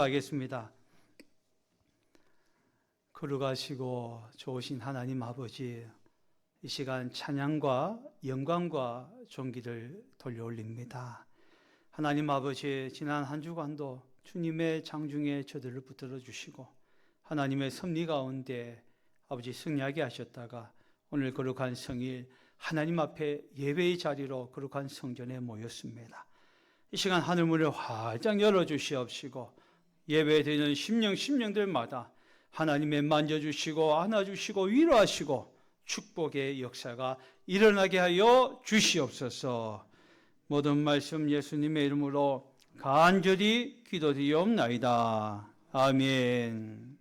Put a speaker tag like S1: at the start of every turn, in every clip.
S1: 하겠습니다. 거룩하시고 좋으신 하나님 아버지, 이 시간 찬양과 영광과 존귀를 돌려올립니다. 하나님 아버지, 지난 한 주간도 주님의 장중에 저들을 붙들어 주시고 하나님의 섭리 가운데 아버지 승리하게 하셨다가 오늘 거룩한 성일 하나님 앞에 예배의 자리로 거룩한 성전에 모였습니다. 이 시간 하늘문을 활짝 열어주시옵시고 예배 드리는 심령들마다 하나님의 만져주시고 안아주시고 위로하시고 축복의 역사가 일어나게 하여 주시옵소서. 모든 말씀 예수님의 이름으로 간절히 기도드리옵나이다. 아멘.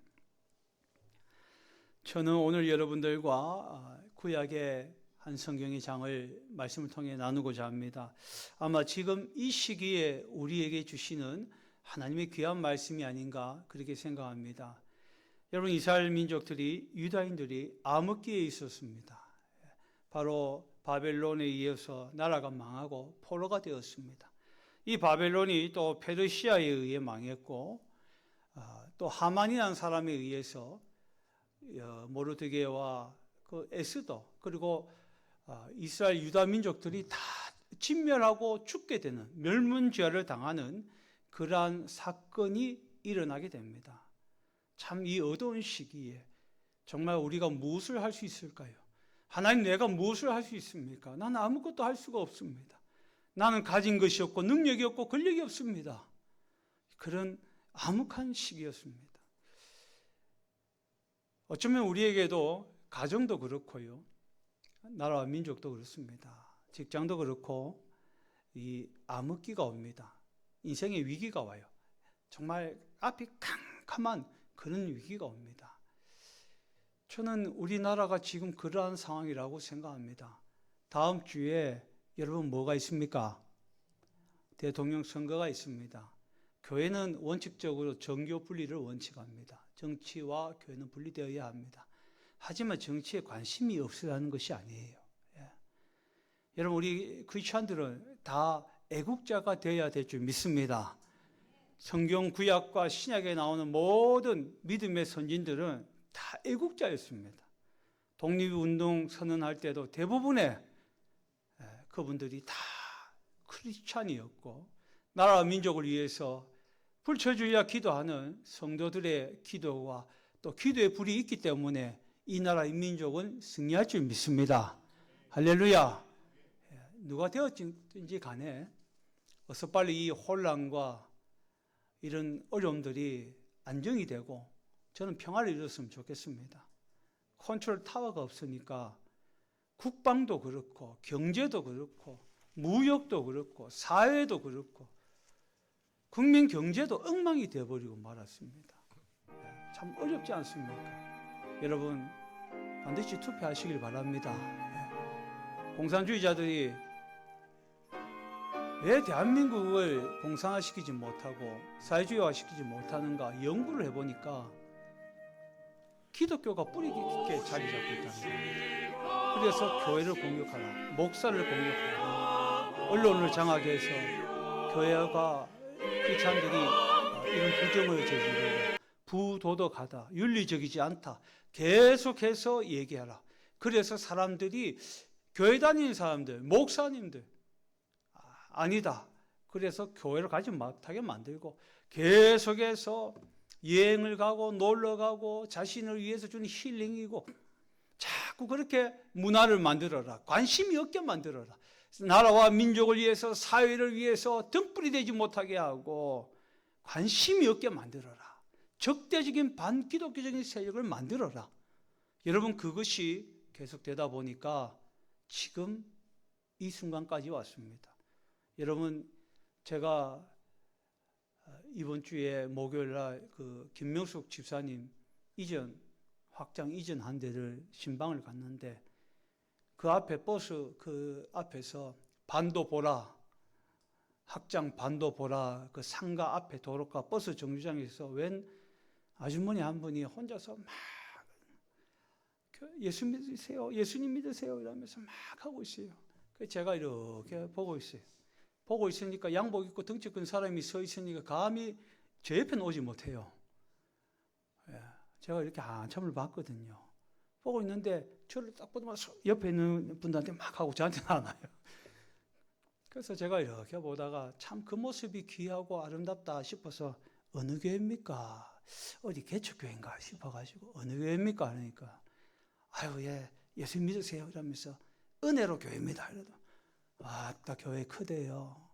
S1: 저는 오늘 여러분들과 구약의 한 성경의 장을 말씀을 통해 나누고자 합니다. 아마 지금 이 시기에 우리에게 주시는 하나님의 귀한 말씀이 아닌가 그렇게 생각합니다. 여러분, 이스라엘 민족들이, 유다인들이 암흑기에 있었습니다. 바로 바벨론에 의해서 나라가 망하고 포로가 되었습니다. 이 바벨론이 또 페르시아에 의해 망했고 또 하만이라는 사람에 의해서 모르드게와 그 에스더 그리고 이스라엘 유다 민족들이 다 진멸하고 죽게 되는 멸문죄를 당하는 그러한 사건이 일어나게 됩니다. 참 이 어두운 시기에 정말 우리가 무엇을 할 수 있을까요? 하나님, 내가 무엇을 할 수 있습니까? 나는 아무것도 할 수가 없습니다. 나는 가진 것이 없고 능력이 없고 권력이 없습니다. 그런 암흑한 시기였습니다. 어쩌면 우리에게도 가정도 그렇고요, 나라와 민족도 그렇습니다. 직장도 그렇고 이 암흑기가 옵니다. 인생의 위기가 와요. 정말 앞이 캄캄한 그런 위기가 옵니다. 저는 우리나라가 지금 그러한 상황이라고 생각합니다. 다음 주에 여러분 뭐가 있습니까? 대통령 선거가 있습니다. 교회는 원칙적으로 정교 분리를 원칙합니다. 정치와 교회는 분리되어야 합니다. 하지만 정치에 관심이 없으라는 것이 아니에요. 여러분, 우리 크리스천들은 다 애국자가 되어야 될 줄 믿습니다. 성경 구약과 신약에 나오는 모든 믿음의 선진들은 다 애국자였습니다. 독립운동 선언할 때도 대부분의 그분들이 다 크리스찬이었고 나라와 민족을 위해서 불철주야 기도하는 성도들의 기도와 또 기도의 불이 있기 때문에 이 나라의 민족은 승리할 줄 믿습니다. 할렐루야. 누가 되었든지 간에 어서 빨리 이 혼란과 이런 어려움들이 안정이 되고 저는 평화를 이뤘으면 좋겠습니다. 컨트롤 타워가 없으니까 국방도 그렇고 경제도 그렇고 무역도 그렇고 사회도 그렇고 국민 경제도 엉망이 되어버리고 말았습니다. 참 어렵지 않습니까? 여러분, 반드시 투표하시길 바랍니다. 공산주의자들이 왜 대한민국을 공산화시키지 못하고 사회주의화시키지 못하는가 연구를 해보니까 기독교가 뿌리 깊게 자리 잡고 있다는 겁니다. 그래서 교회를 공격하라, 목사를 공격하라, 언론을 장악해서 교회가 크리스찬들이 이런 부정을 저지르고 부도덕하다, 윤리적이지 않다 계속해서 얘기하라. 그래서 사람들이 교회 다니는 사람들, 목사님들 아니다. 그래서 교회를 가지 못하게 만들고 계속해서 여행을 가고 놀러 가고 자신을 위해서 주는 힐링이고 자꾸 그렇게 문화를 만들어라. 관심이 없게 만들어라. 나라와 민족을 위해서 사회를 위해서 등불이 되지 못하게 하고 관심이 없게 만들어라. 적대적인 반기독교적인 세력을 만들어라. 여러분, 그것이 계속되다 보니까 지금 이 순간까지 왔습니다. 여러분, 제가 이번 주에 목요일 날 그 김명숙 집사님 확장 이전한 데를 신방을 갔는데 그 앞에 버스 그 앞에서 반도 보라, 확장 반도 보라 그 상가 앞에 도로가 버스 정류장에서 웬 아주머니 한 분이 혼자서 막 예수 믿으세요, 예수님 믿으세요 이러면서 막 하고 있어요. 그래서 제가 이렇게 보고 있어요. 보고 있으니까 양복 입고 덩치 큰 사람이 서 있으니까 감히 제 옆에는 오지 못해요. 예, 제가 이렇게 한참을 봤거든요. 보고 있는데 저를 딱 보더만 옆에 있는 분들한테 막 하고 저한테는 안 와요. 그래서 제가 이렇게 보다가 참 그 모습이 귀하고 아름답다 싶어서 어느 교회입니까? 어디 개척교회인가 싶어가지고 어느 교회입니까? 하니까 아유 예 예수 믿으세요 이러면서 은혜로 교회입니다. 이러도 아따 교회 크대요.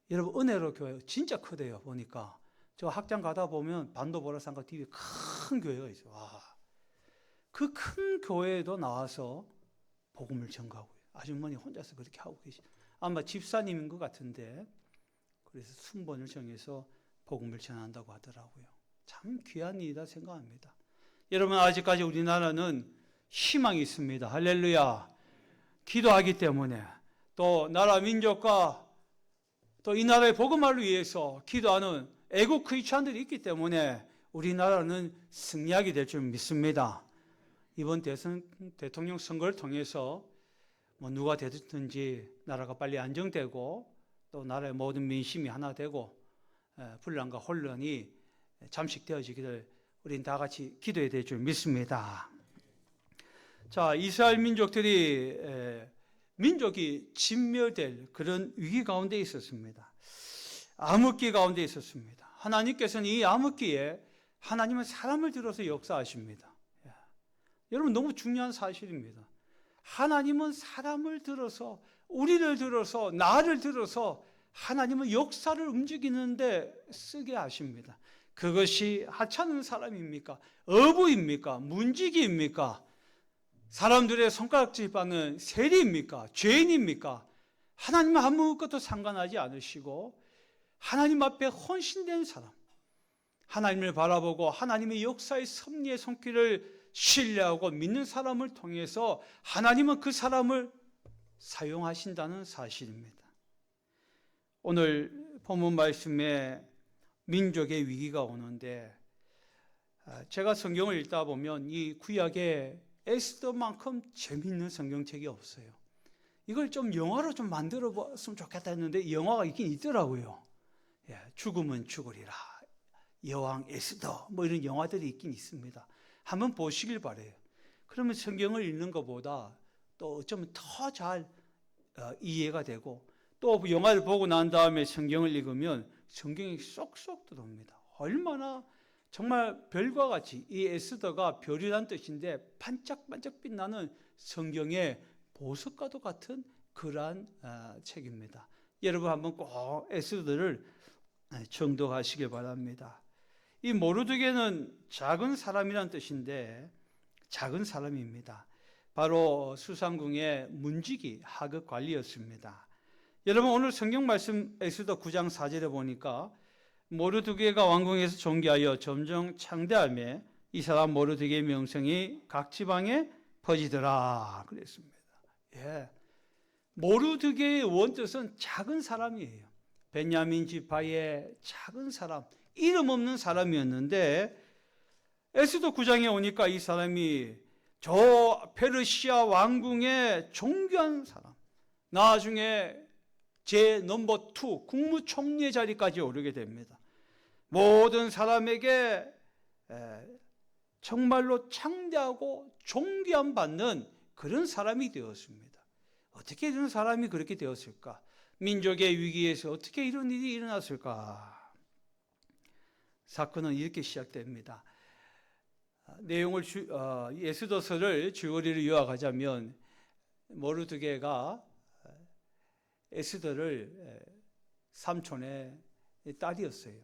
S1: 여러분 은혜로 교회 진짜 크대요. 보니까 저 학장 가다 보면 반도보라상가 뒤에 큰 교회가 있어요. 그 큰 교회에도 나와서 복음을 전가하고 아주머니 혼자서 그렇게 하고 계시. 아마 집사님인 것 같은데 그래서 순번을 정해서 복음을 전한다고 하더라고요. 참 귀한 일이다 생각합니다. 여러분 아직까지 우리나라는 희망이 있습니다. 할렐루야. 기도하기 때문에 또 나라 민족과 또 이 나라의 복음화를 위해서 기도하는 애국 크리스찬들이 있기 때문에 우리나라는 승리하게 될 줄 믿습니다. 이번 대통령 선거를 통해서 누가 되든지 나라가 빨리 안정되고 또 나라의 모든 민심이 하나 되고 분란과 혼란이 잠식되어지기를 우린 다 같이 기도해야 될 줄 믿습니다. 자, 이스라엘 민족이 진멸될 그런 위기 가운데 있었습니다. 암흑기 가운데 있었습니다. 하나님께서는 이 암흑기에 하나님은 사람을 들어서 역사하십니다. 여러분 너무 중요한 사실입니다. 하나님은 사람을 들어서 우리를 들어서 나를 들어서 하나님은 역사를 움직이는데 쓰게 하십니다. 그것이 하찮은 사람입니까? 어부입니까? 문지기입니까? 사람들의 손가락질 받는 세리입니까? 죄인입니까? 하나님은 아무것도 상관하지 않으시고 하나님 앞에 헌신된 사람, 하나님을 바라보고 하나님의 역사의 섭리의 손길을 신뢰하고 믿는 사람을 통해서 하나님은 그 사람을 사용하신다는 사실입니다. 오늘 본문 말씀에 민족의 위기가 오는데 제가 성경을 읽다 보면 이 구약에 에스더만큼 재미있는 성경책이 없어요. 이걸 좀 영화로 좀 만들어 봤으면 좋겠다 했는데 영화가 있긴 있더라고요. 죽음은 죽으리라, 여왕 에스더 뭐 이런 영화들이 있긴 있습니다. 한번 보시길 바래요. 그러면 성경을 읽는 것보다 또 어쩌면 더 잘 이해가 되고 또 영화를 보고 난 다음에 성경을 읽으면 성경이 쏙쏙 들어옵니다. 얼마나 정말 별과 같이 이 에스더가 별이란 뜻인데 반짝반짝 빛나는 성경의 보석과도 같은 그러한 책입니다. 여러분 한번 꼭 에스더를 정독하시길 바랍니다. 이 모르드게는 작은 사람이란 뜻인데 작은 사람입니다. 바로 수상궁의 문지기 하급 관리였습니다. 여러분 오늘 성경 말씀 에스더 9장 4절에 보니까 모르드게가 왕궁에서 존귀하여 점점 창대하며 이 사람 모르드게의 명성이 각 지방에 퍼지더라 그랬습니다. 모르드게의 원뜻은 작은 사람이에요. 베냐민 지파의 작은 사람, 이름 없는 사람이었는데 에스더 9장에 오니까 이 사람이 저 페르시아 왕궁의 존귀한 사람, 나중에 제 넘버 2 국무총리의 자리까지 오르게 됩니다. 모든 사람에게 정말로 창대하고 존귀함 받는 그런 사람이 되었습니다. 어떻게 이런 사람이 그렇게 되었을까? 민족의 위기에서 어떻게 이런 일이 일어났을까? 사건은 이렇게 시작됩니다. 내용을 에스더서를 줄거리로 요약하자면 모르드게가 에스더를 삼촌의 딸이었어요.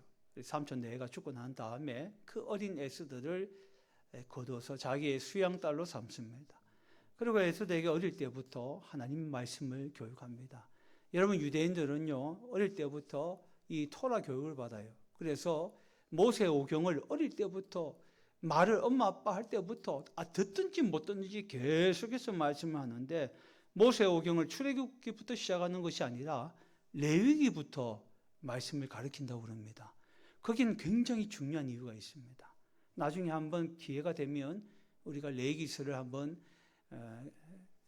S1: 삼촌 내가 죽고 난 다음에 그 어린 에스더를 거둬서 자기의 수양딸로 삼습니다. 그리고 에스더에게 어릴 때부터 하나님 말씀을 교육합니다. 여러분 유대인들은요 어릴 때부터 이 토라 교육을 받아요. 그래서 모세오경을 어릴 때부터 말을 엄마 아빠 할 때부터 듣든지 못 듣든지 계속해서 말씀하는데 모세오경을 출애굽기부터 시작하는 것이 아니라 레위기부터 말씀을 가르친다고 그럽니다. 거기는 굉장히 중요한 이유가 있습니다. 나중에 한번 기회가 되면 우리가 레위기서를 한번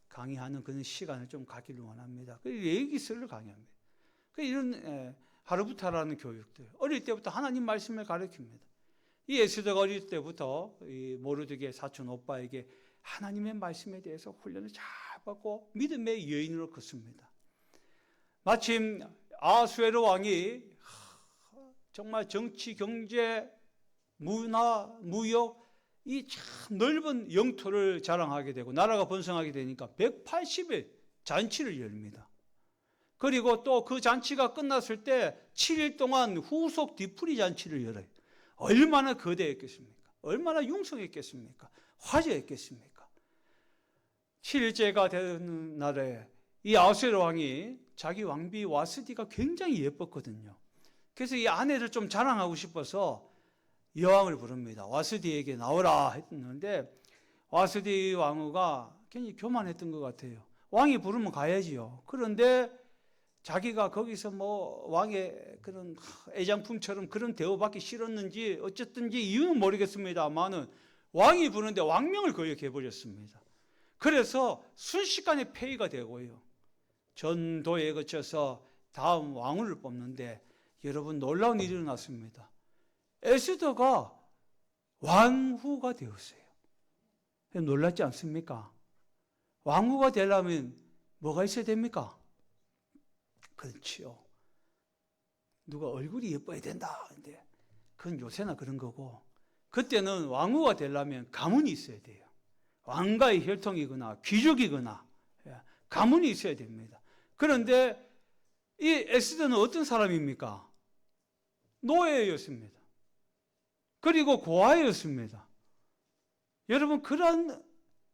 S1: 강의하는 그런 시간을 좀 갖기를 원합니다. 레위기서를 강의합니다. 이런 하루부터 하라는 교육들. 어릴 때부터 하나님 말씀을 가르칩니다. 이 에스더가 어릴 때부터 이 모르드게 사촌 오빠에게 하나님의 말씀에 대해서 훈련을 잘 받고 믿음의 여인으로 컸습니다. 마침 아하수에로 왕이 정말 정치, 경제, 문화, 무역 이 참 넓은 영토를 자랑하게 되고 나라가 번성하게 되니까 180일 잔치를 열립니다. 그리고 또 그 잔치가 끝났을 때 7일 동안 후속 뒤풀이 잔치를 열어요. 얼마나 거대했겠습니까? 얼마나 융성했겠습니까? 화제했겠습니까? 7일째가 되는 날에 이 아하수에로 왕이 자기 왕비 와스디가 굉장히 예뻤거든요. 그래서 이 아내를 좀 자랑하고 싶어서 여왕을 부릅니다. 와스디에게 나오라 했는데 와스디 왕후가 굉장히 교만했던 것 같아요. 왕이 부르면 가야지요. 그런데 자기가 거기서 뭐 왕의 그런 애장품처럼 그런 대우받기 싫었는지 어쨌든지 이유는 모르겠습니다만은 왕이 부르는데 왕명을 거역해버렸습니다. 그래서 순식간에 폐위가 되고요. 전도에 거쳐서 다음 왕후를 뽑는데 여러분 놀라운 일이 일어났습니다. 에스더가 왕후가 되었어요. 놀랍지 않습니까? 왕후가 되려면 뭐가 있어야 됩니까? 그렇지요. 누가 얼굴이 예뻐야 된다. 근데 그건 요새나 그런 거고 그때는 왕후가 되려면 가문이 있어야 돼요. 왕가의 혈통이거나 귀족이거나 가문이 있어야 됩니다. 그런데 이 에스더는 어떤 사람입니까? 노예였습니다. 그리고 고아였습니다. 여러분 그런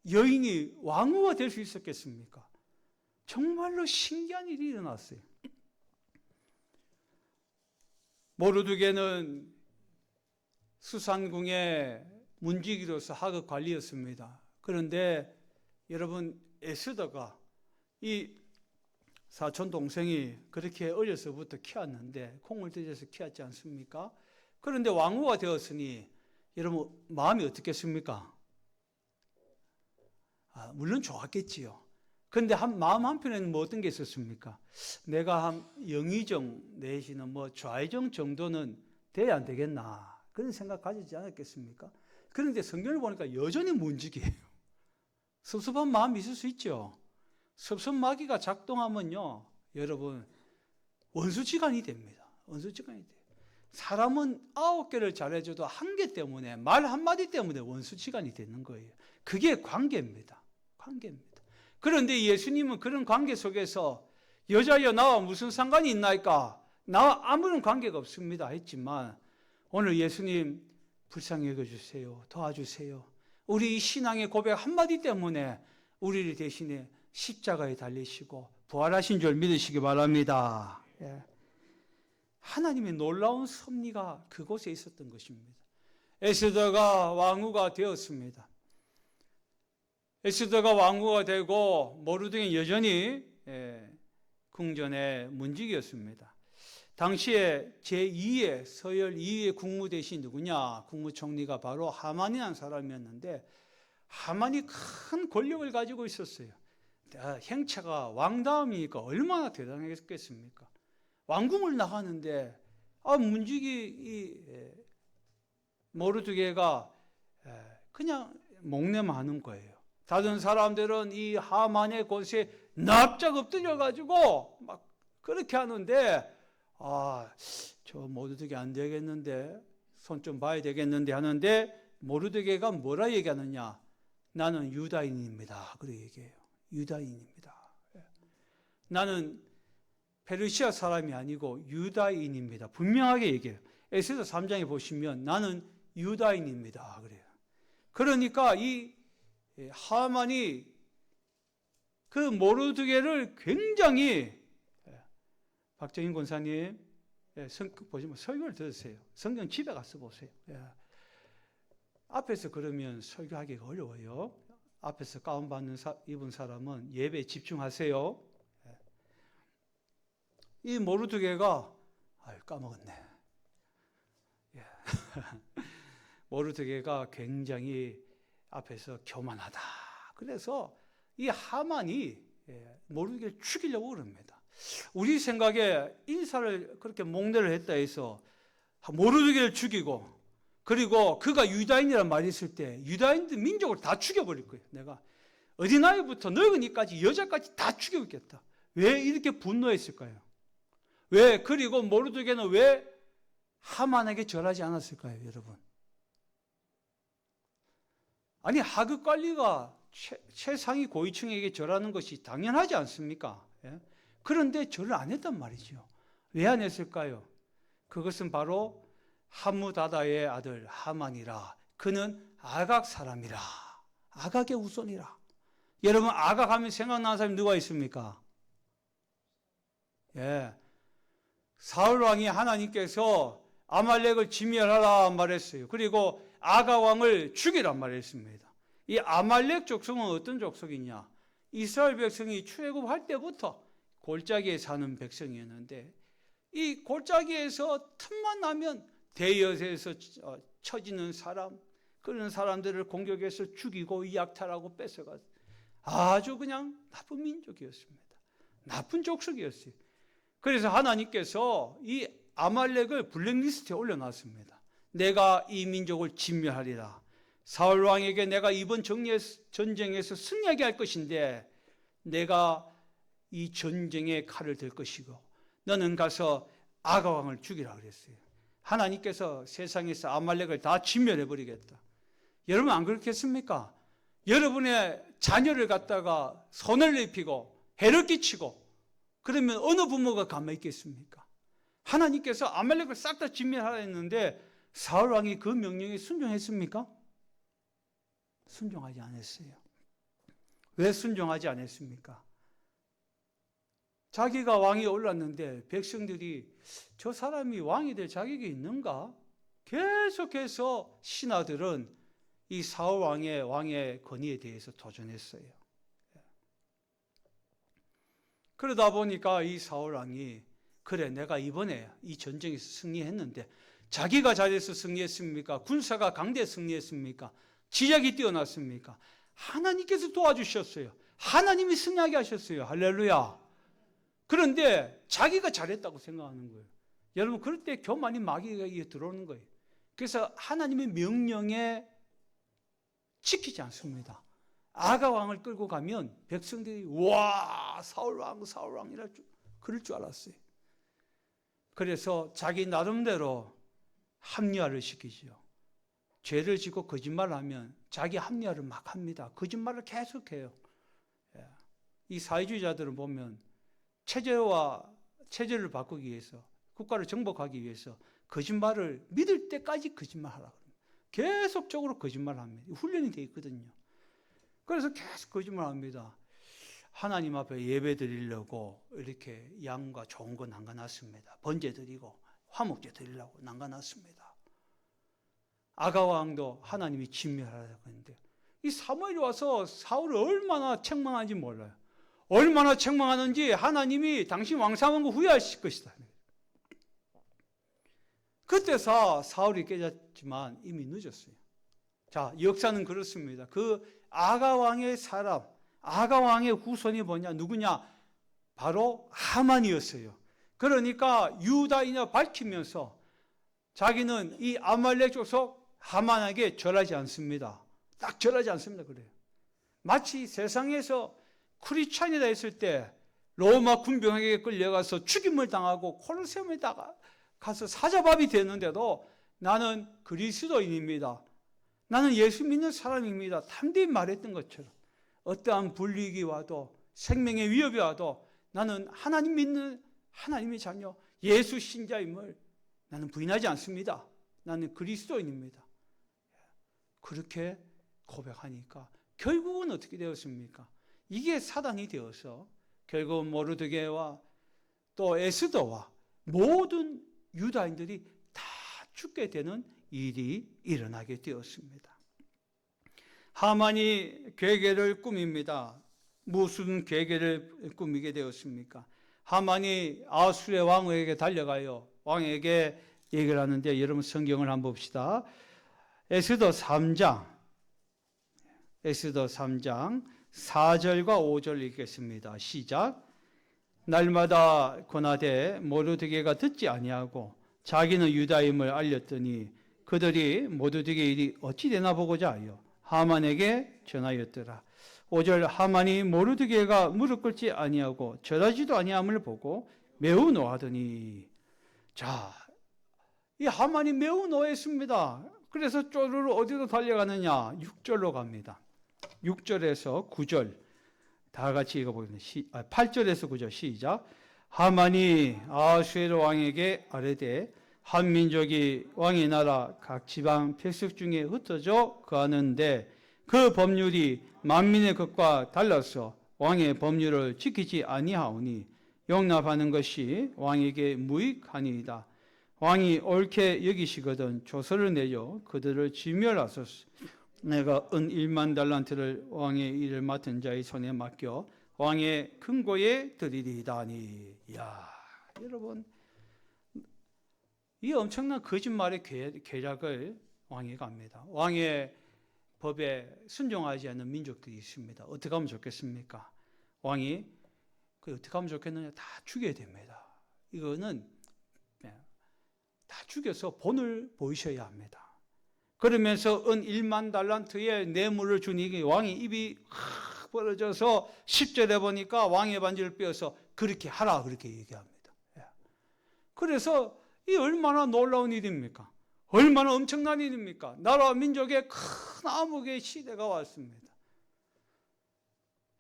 S1: 여인이 왕후가 될 수 있었겠습니까? 정말로 신기한 일이 일어났어요. 모르드게는 수산궁의 문지기로서 하급 관리였습니다. 그런데 여러분 에스더가 이 사촌 동생이 그렇게 어려서부터 키웠는데 콩을 들여서 키웠지 않습니까? 그런데 왕후가 되었으니 여러분 마음이 어떻겠습니까? 물론 좋았겠지요. 그런데 마음 한편에는 뭐 어떤 게 있었습니까? 내가 한 영의정 내지는 뭐 좌의정 정도는 돼야 안 되겠나 그런 생각 가지지 않았겠습니까? 그런데 성경을 보니까 여전히 문지기예요. 섭섭한 마음이 있을 수 있죠. 섭섭마귀가 작동하면요, 여러분 원수지간이 됩니다. 원수지간이 돼요. 사람은 9개를 잘해줘도 1개 때문에 말 한마디 때문에 원수지간이 되는 거예요. 그게 관계입니다. 관계입니다. 그런데 예수님은 그런 관계 속에서 여자여 나와 무슨 상관이 있나이까? 나와 아무런 관계가 없습니다 했지만 오늘 예수님 불쌍히 여겨주세요. 도와주세요. 우리 신앙의 고백 한마디 때문에 우리를 대신에 십자가에 달리시고 부활하신 줄 믿으시기 바랍니다. 예. 하나님의 놀라운 섭리가 그곳에 있었던 것입니다. 에스더가 왕후가 되었습니다. 에스더가 왕후가 되고 모르드게는 여전히 궁전의 문지기였습니다. 당시에 제2의 서열 2위의 국무대신이 누구냐? 국무총리가 바로 하만이라는 사람이었는데 하만이 큰 권력을 가지고 있었어요. 행차가 왕다움이니까 얼마나 대단했겠습니까? 왕궁을 나가는데 문지기 모르드게가 그냥 목례만 하는 거예요. 다른 사람들은 이 하만의 곳에 납작 엎드려 가지고 막 그렇게 하는데 저 모르드게 안 되겠는데 손 좀 봐야 되겠는데 하는데 모르드게가 뭐라 얘기하느냐? 나는 유다인입니다. 그렇게 얘기해요. 유다인입니다. 나는 페르시아 사람이 아니고 유다인입니다. 분명하게 얘기해요. 에스더 3장에 보시면 나는 유다인입니다. 그래요. 그러니까 이 하만이 그 모르드게를 굉장히 박정인 권사님 보시면 설교를 들으세요. 성경 집에 가서 보세요. 앞에서 그러면 설교하기가 어려워요. 앞에서 가운 입은 사람은 예배에 집중하세요. 이 모르드게가 까먹었네. 모르드게가 굉장히 앞에서 교만하다. 그래서 이 하만이 모르드게를 죽이려고 그럽니다. 우리 생각에 인사를 그렇게 목례를 했다 해서 모르드게를 죽이고, 그리고 그가 유다인이란 말이 있을 때 유다인들 민족을 다 죽여버릴 거예요. 내가 어린아이부터 늙은이까지 여자까지 다 죽여버리겠다. 왜 이렇게 분노했을까요? 왜? 그리고 모르드게는 왜 하만에게 절하지 않았을까요, 여러분? 아니, 하급 관리가 최상위 고위층에게 절하는 것이 당연하지 않습니까? 예? 그런데 절을 안 했단 말이죠. 왜 안 했을까요? 그것은 바로 하무다다의 아들 하만이라. 그는 아각 사람이라. 아각의 후손이라. 여러분, 아각 하면 생각나는 사람이 누가 있습니까? 예. 사울 왕이 하나님께서 아말렉을 진멸하라 말했어요. 그리고 아각 왕을 죽이라 말했습니다. 이 아말렉 족속은 어떤 족속이냐? 이스라엘 백성이 출애굽할 때부터 골짜기에 사는 백성이었는데, 이 골짜기에서 틈만 나면 대여에서 처지는 사람, 그런 사람들을 공격해서 죽이고 약탈하고 뺏어가 아주 그냥 나쁜 민족이었습니다. 나쁜 족속이었어요. 그래서 하나님께서 이 아말렉을 블랙리스트에 올려놨습니다. 내가 이 민족을 진멸하리라. 사울 왕에게 내가 이번 전쟁에서 승리하게 할 것인데 내가 이 전쟁의 칼을 들 것이고 너는 가서 아각 왕을 죽이라 그랬어요. 하나님께서 세상에서 아말렉을 다 진멸해버리겠다. 여러분 안 그렇겠습니까? 여러분의 자녀를 갖다가 손을 입히고 해를 끼치고 그러면 어느 부모가 가만히 있겠습니까? 하나님께서 아말렉을 싹 다 진멸하라 했는데 사울 왕이 그 명령에 순종했습니까? 순종하지 않았어요. 왜 순종하지 않았습니까? 자기가 왕이 올랐는데 백성들이 저 사람이 왕이 될 자격이 있는가? 계속해서 신하들은 이 사울 왕의 권위에 대해서 도전했어요. 그러다 보니까 이 사울 왕이 그래 내가 이번에 이 전쟁에서 승리했는데 자기가 잘해서 승리했습니까? 군사가 강대해 승리했습니까? 지략이 뛰어났습니까? 하나님께서 도와주셨어요. 하나님이 승리하게 하셨어요. 할렐루야. 그런데 자기가 잘했다고 생각하는 거예요. 여러분 그럴 때 교만이 마귀가 들어오는 거예요. 그래서 하나님의 명령에 지키지 않습니다. 아각 왕을 끌고 가면 백성들이 와 사울왕이라 그럴 줄 알았어요. 그래서 자기 나름대로 합리화를 시키죠. 죄를 짓고 거짓말을 하면 자기 합리화를 막 합니다. 거짓말을 계속해요. 이 사회주의자들을 보면 체제를 바꾸기 위해서 국가를 정복하기 위해서 거짓말을 믿을 때까지 거짓말하라고 합니다. 계속적으로 거짓말을 합니다. 훈련이 되어 있거든요. 그래서 계속 거짓말합니다. 하나님 앞에 예배 드리려고 이렇게 양과 좋은 거 남겨놨습니다. 번제 드리고 화목제 드리려고 남겨놨습니다. 아각 왕도 하나님이 진멸하라고 했는데 이 사무엘이 와서 사울을 얼마나 책망하는지 몰라요. 얼마나 책망하는지 하나님이 당신 왕 삼은 거 후회하실 것이다. 그때서 사울이 깨졌지만 이미 늦었어요. 자, 역사는 그렇습니다. 그 아각 왕의 사람, 아각 왕의 후손이 뭐냐? 누구냐? 바로 하만이었어요. 그러니까 유다인을 밝히면서 자기는 이 아말렉 족속 하만에게 절하지 않습니다. 딱 절하지 않습니다. 그래요. 마치 세상에서 크리스찬이라 했을 때 로마 군병에게 끌려가서 죽임을 당하고 콜로세움에 가서 사자밥이 됐는데도 나는 그리스도인입니다. 나는 예수 믿는 사람입니다. 담대히 말했던 것처럼 어떠한 불이익이 와도 생명의 위협이 와도 나는 하나님 믿는 하나님의 자녀 예수 신자임을 나는 부인하지 않습니다. 나는 그리스도인입니다. 그렇게 고백하니까 결국은 어떻게 되었습니까? 이게 사단이 되어서 결국 모르드게와 또 에스더와 모든 유다인들이 다 죽게 되는 일이 일어나게 되었습니다. 하만이 괴계를 꾸밉니다. 무슨 괴계를 꾸미게 되었습니까? 하만이 아수르의 왕에게 달려가요. 왕에게 얘기를 하는데 여러분 성경을 한번 봅시다. 에스더 3장 4절과 5절 읽겠습니다. 시작. 날마다 권하되 모르드게가 듣지 아니하고 자기는 유다임을 알렸더니 그들이 모르드게 일이 어찌 되나 보고자 하여 하만에게 전하였더라. 5절 하만이 모르드게가 무릎 꿇지 아니하고 절하지도 아니함을 보고 매우 노하더니, 자, 이 하만이 매우 노했습니다. 그래서 쪼르르 어디로 달려가느냐? 6절로 갑니다. 6절에서 9절 다 같이 읽어보겠습니다. 8절에서 9절 시작. 하만이 아하수에로 왕에게 아뢰되 한 민족이 왕의 나라 각 지방 백성 중에 흩어져 거하는데 그 법률이 만민의 것과 달라서 왕의 법률을 지키지 아니하오니 용납하는 것이 왕에게 무익하니이다. 왕이 옳게 여기시거든 조서를 내려 그들을 진멸하소서. 내가 은 1만 달란트를 왕의 일을 맡은 자의 손에 맡겨 왕의 금고에 드리리다니. 야, 여러분, 이 엄청난 거짓말의 계략을 왕이 갑니다. 왕의 법에 순종하지 않는 민족들이 있습니다. 어떻게 하면 좋겠습니까? 왕이 어떻게 하면 좋겠느냐? 다 죽여야 됩니다. 이거는 다 죽여서 본을 보이셔야 합니다. 그러면서 은 1만 달란트의 뇌물을 주니 왕이 입이 확 벌어져서 10절에 보니까 왕의 반지를 빼어서 그렇게 하라 그렇게 얘기합니다. 그래서 이 얼마나 놀라운 일입니까? 얼마나 엄청난 일입니까? 나라와 민족의 큰 암흑의 시대가 왔습니다.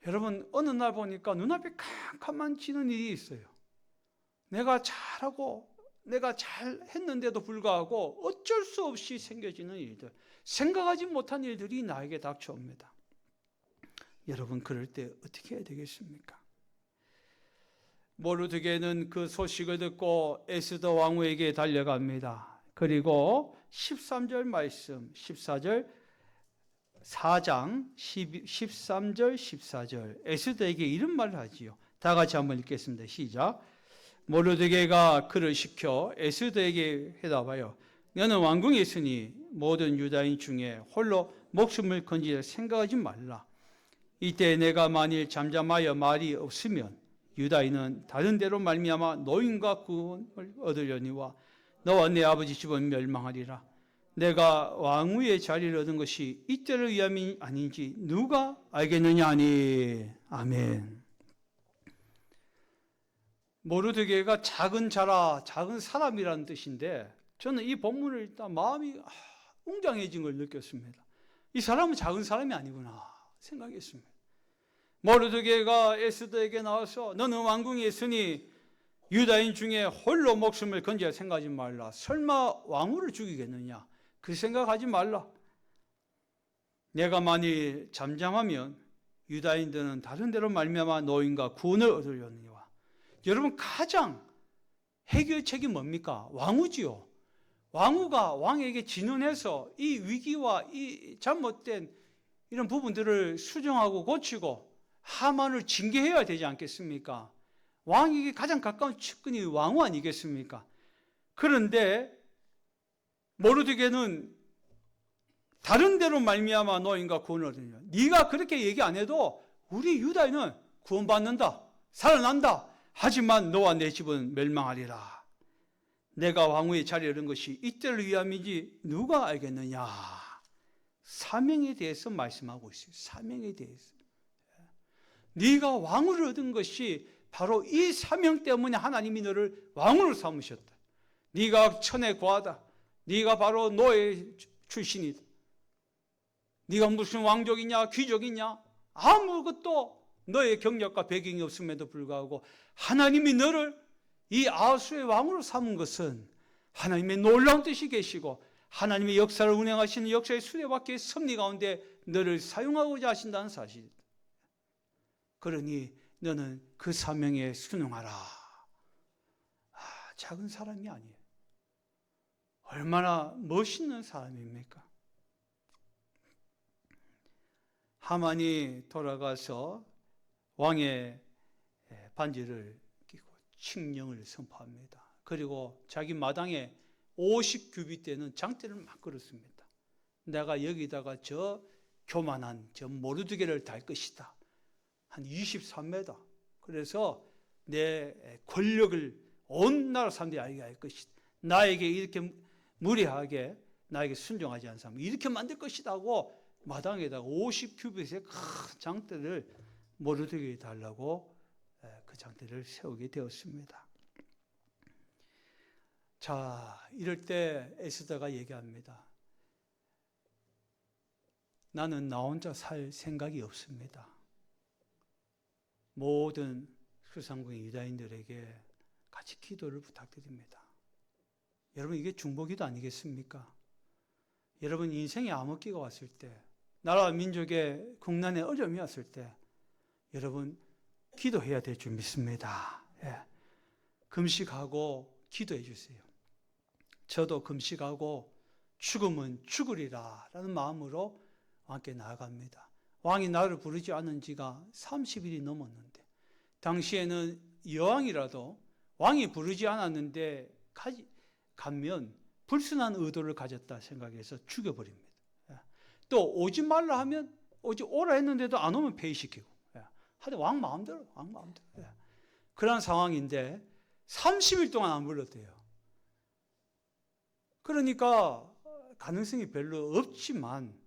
S1: 여러분, 어느 날 보니까 눈앞에 캄캄해지는 일이 있어요. 내가 잘하고 내가 잘했는데도 불구하고 어쩔 수 없이 생겨지는 일들, 생각하지 못한 일들이 나에게 닥쳐옵니다. 여러분, 그럴 때 어떻게 해야 되겠습니까? 모르드게는 그 소식을 듣고 에스더 왕후에게 달려갑니다. 그리고 13절 말씀, 14절 4장 13절 14절 에스더에게 이런 말을 하지요. 다 같이 한번 읽겠습니다. 시작. 모르드게가 그를 시켜 에스더에게 해답하여 너는 왕궁에 있으니 모든 유다인 중에 홀로 목숨을 건지려 생각하지 말라. 이때 내가 만일 잠잠하여 말이 없으면 유다인은 다른 데로 말미암아 노인과 구원을 얻으려니와 너와 내 아버지 집은 멸망하리라. 내가 왕후의 자리를 얻은 것이 이때를 위함이 아닌지 누가 알겠느냐 하니. 아멘. 모르드게가 작은 자라, 작은 사람이라는 뜻인데 저는 이 본문을 읽다 마음이 웅장해진 걸 느꼈습니다. 이 사람은 작은 사람이 아니구나 생각했습니다. 모르드게가 에스더에게 나와서 너는 왕궁에 있으니 유다인 중에 홀로 목숨을 건져야 생각하지 말라. 설마 왕후를 죽이겠느냐? 그 생각하지 말라. 내가 만일 잠잠하면 유다인들은 다른 데로 말미암아 노인과 구원을 얻으려니와. 여러분, 가장 해결책이 뭡니까? 왕후지요. 왕후가 왕에게 진언해서 이 위기와 이 잘못된 이런 부분들을 수정하고 고치고 하만을 징계해야 되지 않겠습니까? 왕에게 가장 가까운 측근이 왕후 아니겠습니까? 그런데 모르드게는 다른 데로 말미암아 노인과 구원을 얻으려. 네가 그렇게 얘기 안 해도 우리 유다인은 구원받는다, 살아난다. 하지만 너와 내 집은 멸망하리라. 내가 왕후의 자리에 얻은 것이 이때를 위함이지 누가 알겠느냐. 사명에 대해서 말씀하고 있어요. 사명에 대해서. 네가 왕후를 얻은 것이 바로 이 사명 때문에 하나님이 너를 왕후로 삼으셨다. 네가 천에 고하다. 네가 바로 노예 출신이다. 네가 무슨 왕족이냐 귀족이냐 아무것도 너의 경력과 배경이 없음에도 불구하고 하나님이 너를 이 아하수의 왕으로 삼은 것은 하나님의 놀라운 뜻이 계시고 하나님의 역사를 운행하시는 역사의 수레바퀴의 섭리 가운데 너를 사용하고자 하신다는 사실이다. 그러니 너는 그 사명에 순응하라. 작은 사람이 아니에요. 얼마나 멋있는 사람입니까? 하만이 돌아가서 왕의 반지를 끼고 칙령을 선포합니다. 그리고 자기 마당에 50규빗 되는 장대를 막 걸었습니다. 내가 여기다가 저 교만한 저 모르드게를 달 것이다. 한 23m. 그래서 내 권력을 온 나라 사람들이 알게 할 것이다. 나에게 이렇게 무례하게 나에게 순종하지 않은 사람 이렇게 만들 것이다 하고 마당에다가 50규빗의 큰 장대를 모르드게에 달라고 그 장대를 세우게 되었습니다. 자, 이럴 때 에스더가 얘기합니다. 나는 나 혼자 살 생각이 없습니다. 모든 수상궁의 유다인들에게 같이 기도를 부탁드립니다. 여러분, 이게 중보기도 아니겠습니까? 여러분, 인생에 암흑기가 왔을 때, 나라와 민족의 국난의 어려움이 왔을 때 여러분 기도해야 될 줄 믿습니다. 금식하고 기도해 주세요. 저도 금식하고 죽으면 죽으리라 라는 마음으로 왕께 나아갑니다. 왕이 나를 부르지 않은 지가 30일이 넘었는데, 당시에는 여왕이라도 왕이 부르지 않았는데 가면 불순한 의도를 가졌다 생각해서 죽여버립니다. 또 오지 말라 하면 오라 했는데도 안 오면 폐위시키고, 하여튼 왕 마음대로. 그런 상황인데 30일 동안 안 불렀대요. 그러니까 가능성이 별로 없지만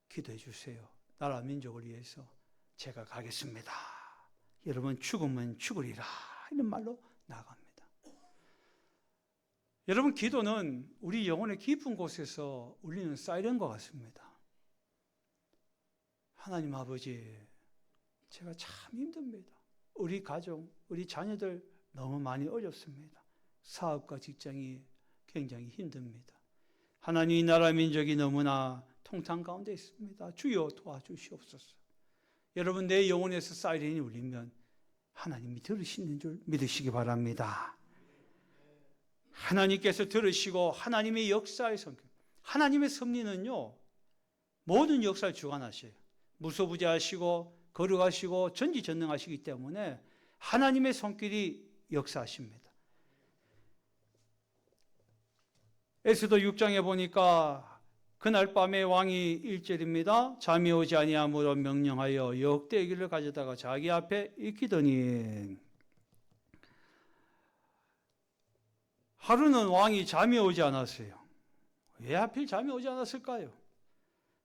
S1: 기도해 주세요. 나라 민족을 위해서 제가 가겠습니다. 여러분, 죽으면 죽으리라 이런 말로 나갑니다. 여러분, 기도는 우리 영혼의 깊은 곳에서 울리는 사이렌과 같습니다. 하나님 아버지, 제가 참 힘듭니다. 우리 가정, 우리 자녀들 너무 많이 어렵습니다. 사업과 직장이 굉장히 힘듭니다. 하나님, 이 나라 민족이 너무나 통탄 가운데 있습니다. 주여 도와주시옵소서. 여러분, 내 영혼에서 사이렌이 울리면 하나님이 들으시는 줄 믿으시기 바랍니다. 하나님께서 들으시고 하나님의 역사의 성격, 하나님의 섭리는요, 모든 역사를 주관하셔요. 무소부재하시고 거룩하시고 전지전능하시기 때문에 하나님의 손길이 역사하십니다. 에스더 6장에 보니까 그날 밤에 왕이 1절입니다. 잠이 오지 아니하므로 명령하여 역대기를 가져다가 자기 앞에 익히더니, 하루는 왕이 잠이 오지 않았어요. 왜 하필 잠이 오지 않았을까요?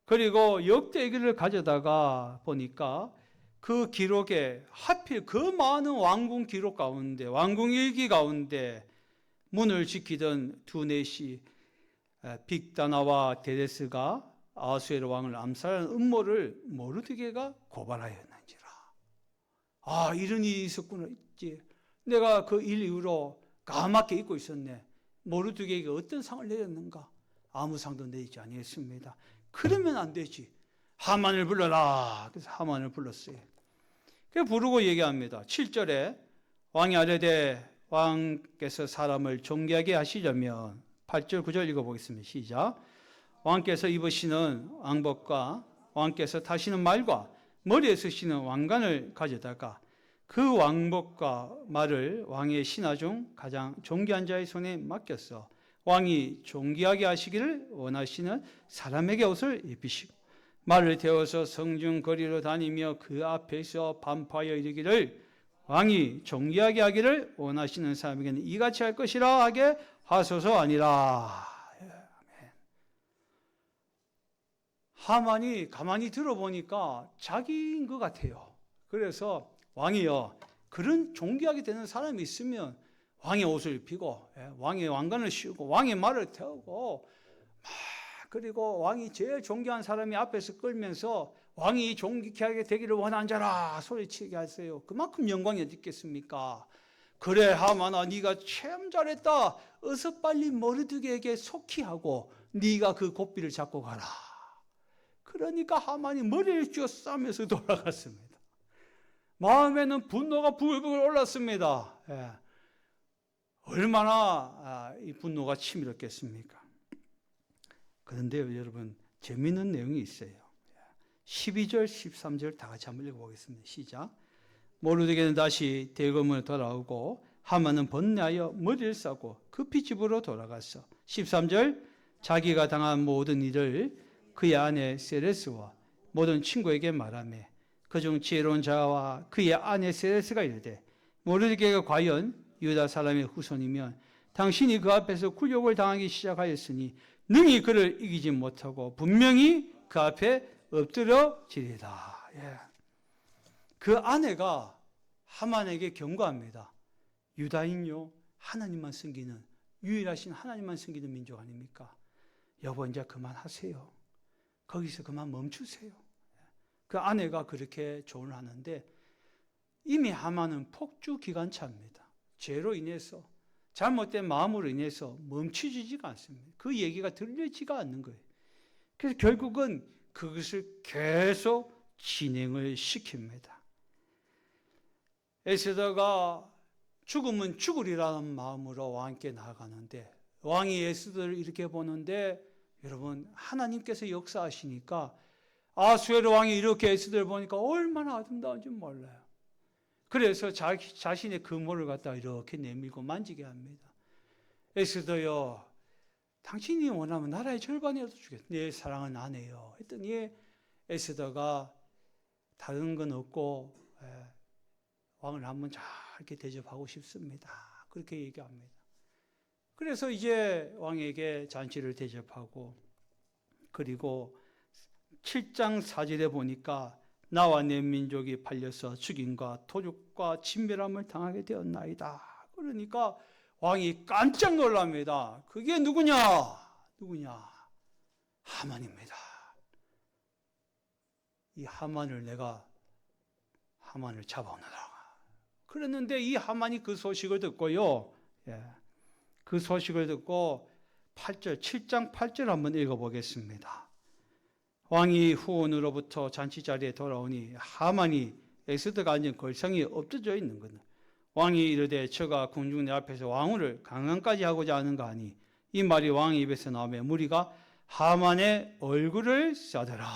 S1: 그리고 역대기를 가져다가 보니까 그 기록에 하필 그 많은 왕궁 기록 가운데, 왕궁 일기 가운데 문을 지키던 두 내시 빅다나와 데레스가 아하수에로 왕을 암살하는 음모를 모르드게가 고발하였는지라. 아, 이런 일이 있었구나. 내가 그 일 이후로 까맣게 잊고 있었네. 모르드게에게 어떤 상을 내렸는가? 아무 상도 내리지 아니했습니다. 그러면 안 되지. 하만을 불러라. 그래서 하만을 불렀어요. 그래서 부르고 얘기합니다. 7절에 왕이 아뢰되 왕께서 사람을 존귀하게 하시려면, 8절 9절 읽어보겠습니다. 시작. 왕께서 입으시는 왕복과 왕께서 타시는 말과 머리에 쓰시는 왕관을 가져다가 그 왕복과 말을 왕의 신하 중 가장 존귀한 자의 손에 맡겼어. 왕이 존귀하게 하시기를 원하시는 사람에게 옷을 입히시고 말을 태워서 성중 거리로 다니며 그 앞에서 반포하여 이르기를 왕이 존귀하게 하기를 원하시는 사람에게는 이같이 할 것이라 하게 하소서 아니라. 아멘. 하만이 가만히 들어보니까 자기인 것 같아요. 그래서 왕이요, 그런 존귀하게 되는 사람이 있으면 왕의 옷을 입히고 왕의 왕관을 씌우고 왕의 말을 태우고, 그리고 왕이 제일 존귀한 사람이 앞에서 끌면서 왕이 존귀하게 되기를 원하는 자라 소리치게 하세요. 그만큼 영광이 어디 있겠습니까? 그래 하만아, 네가 참 잘했다. 어서 빨리 모르드게에게 속히 하고 네가 그 고삐를 잡고 가라. 그러니까 하만이 머리를 쥐어 싸면서 돌아갔습니다. 마음에는 분노가 부글부글 올랐습니다. 얼마나 이 분노가 치밀었겠습니까? 그런데요, 여러분, 재미있는 내용이 있어요. 12절, 13절 다 같이 한번 읽어보겠습니다. 시작. 모르드게는 다시 대검을 돌아오고 하만은 번뇌하여 머리를 싸고 급히 집으로 돌아갔어. 13절, 자기가 당한 모든 일을 그의 아내 세레스와 모든 친구에게 말하며 그중 지혜로운 자와 그의 아내 세레스가 이르되 모르드게가 과연 유다 사람의 후손이면 당신이 그 앞에서 굴욕을 당하기 시작하였으니 능히 그를 이기지 못하고 분명히 그 앞에 엎드려지리다. 예. 그 아내가 하만에게 경고합니다. 유다인요, 하나님만 섬기는, 유일하신 하나님만 섬기는 민족 아닙니까? 여보, 이제 그만하세요. 거기서 그만 멈추세요. 그 아내가 그렇게 조언을 하는데 이미 하만은 폭주 기관차입니다. 죄로 인해서, 잘못된 마음으로 인해서 멈추지가 않습니다. 그 얘기가 들리지가 않는 거예요. 그래서 결국은 그것을 계속 진행을 시킵니다. 에스더가 죽으면 죽으리라는 마음으로 왕께 나아가는데 왕이 에스더를 이렇게 보는데 여러분, 하나님께서 역사하시니까 아수에르 왕이 이렇게 에스더를 보니까 얼마나 아름다운지 몰라요. 그래서 자신의 금모를 갖다 이렇게 내밀고 만지게 합니다. 에스더요, 당신이 원하면 나라의 절반이라도 주겠다. 내 사랑은 아내요. 했더니 에스더가 다른 건 없고 왕을 한번 잘 이렇게 대접하고 싶습니다. 그렇게 얘기합니다. 그래서 이제 왕에게 잔치를 대접하고, 그리고 7장 4절에 보니까 나와 내 민족이 팔려서 죽임과 도륙과 진멸함을 당하게 되었나이다. 그러니까 왕이 깜짝 놀랍니다. 그게 누구냐? 하만입니다. 이 하만을 내가 하만을 잡아오느라. 그랬는데 이 하만이 그 소식을 듣고요. 그 소식을 듣고 8절, 7장 8절 한번 읽어보겠습니다. 왕이 후원으로부터 잔치자리에 돌아오니 하만이 에스더가 앉은 걸상에 엎드려 있는 거다. 왕이 이르되 저가 궁중 내 앞에서 왕후를 강간까지 하고자 하는가 하니 이 말이 왕의 입에서 나오며 무리가 하만의 얼굴을 싸더라.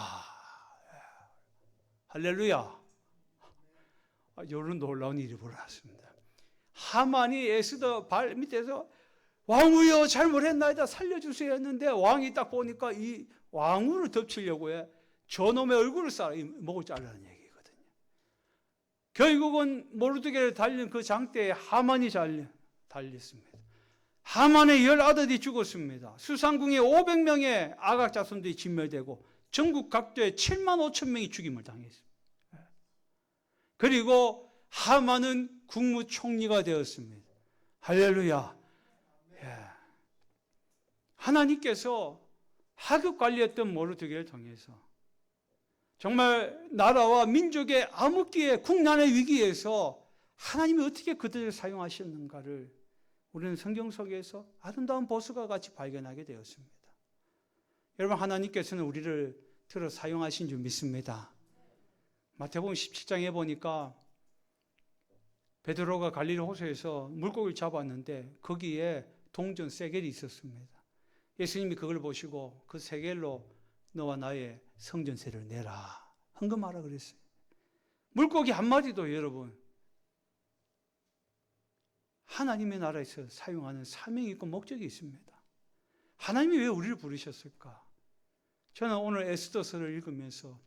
S1: 할렐루야. 이런 놀라운 일이 벌어졌습니다. 하만이 에스더 발 밑에서 왕후여 잘못했나이다 살려주세요 했는데 왕이 딱 보니까 이 왕후를 덮치려고 해 저놈의 얼굴을 싸라, 목을 자르라는 얘기거든요. 결국은 모르드게를 달린 그 장대에 하만이 달렸습니다. 하만의 10아들이 죽었습니다. 수상궁에 500명의 아각 자손들이 진멸되고 전국 각도에 7만 5천 명이 죽임을 당했습니다. 그리고 하만은 국무총리가 되었습니다. 할렐루야. 하나님께서 하급 관리했던 모르드게를 통해서 정말 나라와 민족의 암흑기에 국난의 위기에서 하나님이 어떻게 그들을 사용하셨는가를 우리는 성경 속에서 아름다운 보수가 같이 발견하게 되었습니다. 여러분, 하나님께서는 우리를 들어 사용하신 줄 믿습니다. 마태복음 17장에 보니까 베드로가 갈릴리 호수에서 물고기를 잡았는데 거기에 동전 세겔이 있었습니다. 예수님이 그걸 보시고 그 세겔로 너와 나의 성전세를 내라, 헌금하라 그랬어요. 물고기 한 마리도 여러분 하나님의 나라에서 사용하는 사명이 있고 목적이 있습니다. 하나님이 왜 우리를 부르셨을까? 저는 오늘 에스더서를 읽으면서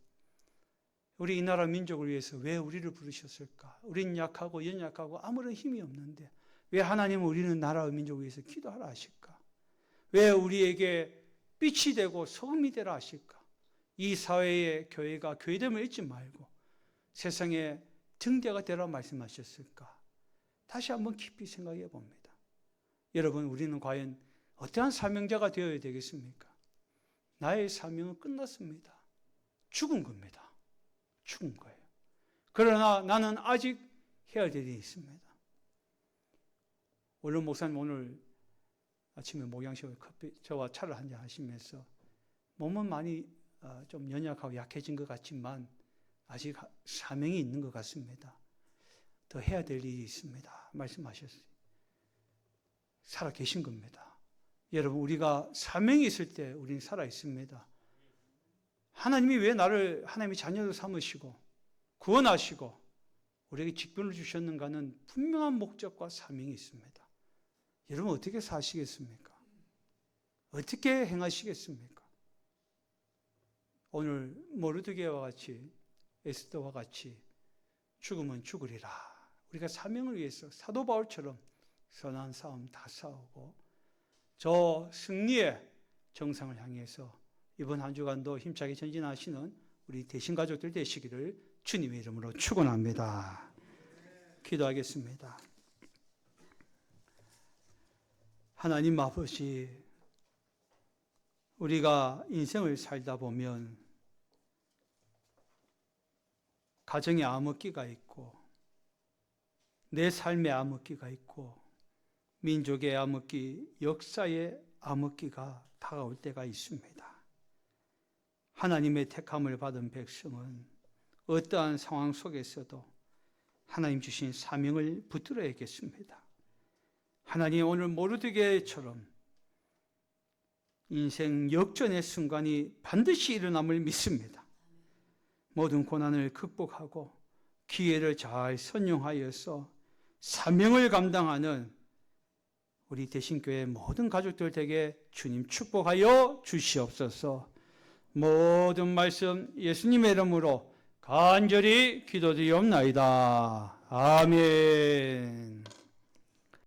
S1: 우리 이 나라 민족을 위해서 왜 우리를 부르셨을까? 우린 약하고 연약하고 아무런 힘이 없는데 왜 하나님은 우리는 나라와 민족을 위해서 기도하라 하실까? 왜 우리에게 빛이 되고 소금이 되라 하실까? 이 사회의 교회가 교회됨을 잊지 말고 세상의 등대가 되라 말씀하셨을까? 다시 한번 깊이 생각해 봅니다. 여러분, 우리는 과연 어떠한 사명자가 되어야 되겠습니까? 나의 사명은 끝났습니다. 죽은 겁니다. 죽은 거예요. 그러나 나는 아직 해야 될 일이 있습니다. 원로 목사님 오늘 아침에 목양식을 저와 차를 한잔 하시면서 몸은 많이 좀 연약하고 약해진 것 같지만 아직 사명이 있는 것 같습니다. 더 해야 될 일이 있습니다. 말씀하셨어요. 살아 계신 겁니다. 여러분, 우리가 사명이 있을 때 우리는 살아 있습니다. 하나님이 왜 나를 하나님의 자녀로 삼으시고 구원하시고 우리에게 직분을 주셨는가는 분명한 목적과 사명이 있습니다. 여러분, 어떻게 사시겠습니까? 어떻게 행하시겠습니까? 오늘 모르드게와 같이 에스더와 같이 죽으면 죽으리라. 우리가 사명을 위해서 사도 바울처럼 선한 싸움 다 싸우고 저 승리의 정상을 향해서 이번 한 주간도 힘차게 전진하시는 우리 대신 가족들 되시기를 주님의 이름으로 축원합니다. 기도하겠습니다. 하나님 아버지, 우리가 인생을 살다 보면 가정의 암흑기가 있고 내 삶의 암흑기가 있고 민족의 암흑기, 역사의 암흑기가 다가올 때가 있습니다. 하나님의 택함을 받은 백성은 어떠한 상황 속에서도 하나님 주신 사명을 붙들어야겠습니다. 하나님, 오늘 모르드게처럼 인생 역전의 순간이 반드시 일어남을 믿습니다. 모든 고난을 극복하고 기회를 잘 선용하여서 사명을 감당하는 우리 대신교회 모든 가족들 에게 주님 축복하여 주시옵소서. 모든 말씀 예수님의 이름으로 간절히 기도드리옵나이다. 아멘.